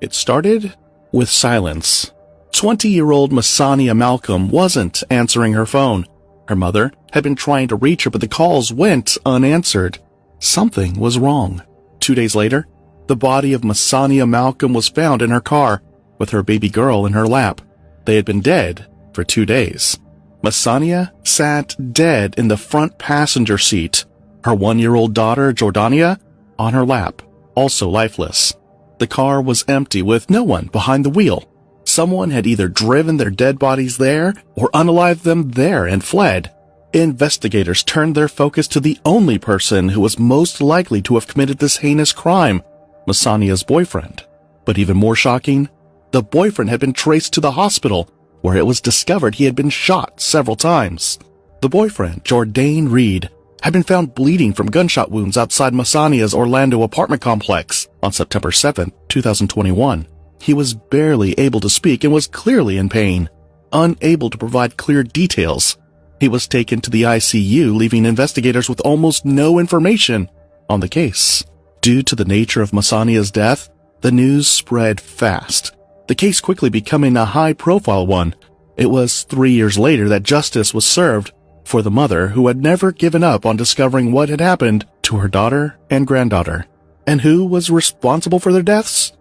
It started with silence. 20-year-old Masania Malcolm wasn't answering her phone. Her mother had been trying to reach her, but the calls went unanswered. Something was wrong. 2 days later, the body of Masania Malcolm was found in her car, with her baby girl in her lap. They had been dead for 2 days. Masania sat dead in the front passenger seat, her 1-year-old daughter, Jordania, on her lap, also lifeless. The car was empty with no one behind the wheel. Someone had either driven their dead bodies there or unalived them there and fled. Investigators turned their focus to the only person who was most likely to have committed this heinous crime, Masania's boyfriend. But even more shocking, the boyfriend had been traced to the hospital, where it was discovered he had been shot several times. The boyfriend, Jordan Reed, had been found bleeding from gunshot wounds outside Masania's Orlando apartment complex on September 7, 2021. He was barely able to speak and was clearly in pain, unable to provide clear details. He was taken to the ICU, leaving investigators with almost no information on the case. Due to the nature of Masania's death, the news spread fast, the case quickly becoming a high-profile one. It was 3 years later that justice was served for the mother who had never given up on discovering what had happened to her daughter and granddaughter. And who was responsible for their deaths?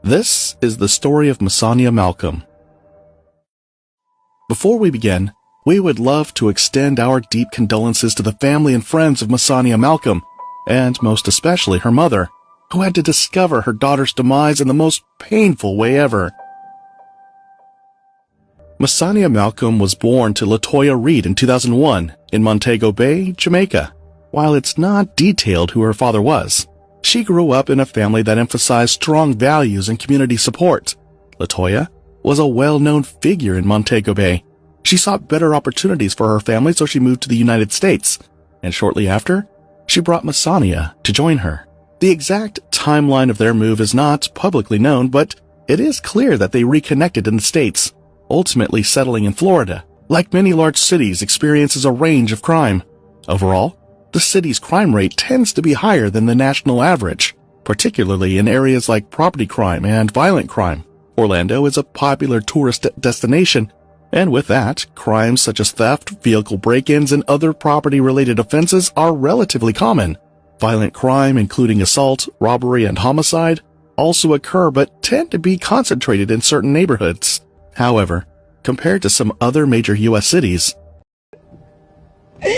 This is the story of Masania Malcolm. Before we begin, we would love to extend our deep condolences to the family and friends of Masania Malcolm, and most especially her mother, who had to discover her daughter's demise in the most painful way ever. Masania Malcolm was born to LaToya Reed in 2001 in Montego Bay, Jamaica. While it's not detailed who her father was, she grew up in a family that emphasized strong values and community support. LaToya was a well-known figure in Montego Bay. She sought better opportunities for her family, so she moved to the United States, and shortly after, she brought Masania to join her. The exact timeline of their move is not publicly known, but it is clear that they reconnected in the States, ultimately settling in Florida. Like many large cities, experiences a range of crime. Overall, the city's crime rate tends to be higher than the national average, particularly in areas like property crime and violent crime. Orlando is a popular tourist destination, and with that, crimes such as theft, vehicle break-ins, and other property-related offenses are relatively common. Violent crime, including assault, robbery, and homicide, also occur but tend to be concentrated in certain neighborhoods. However, compared to some other major U.S. cities,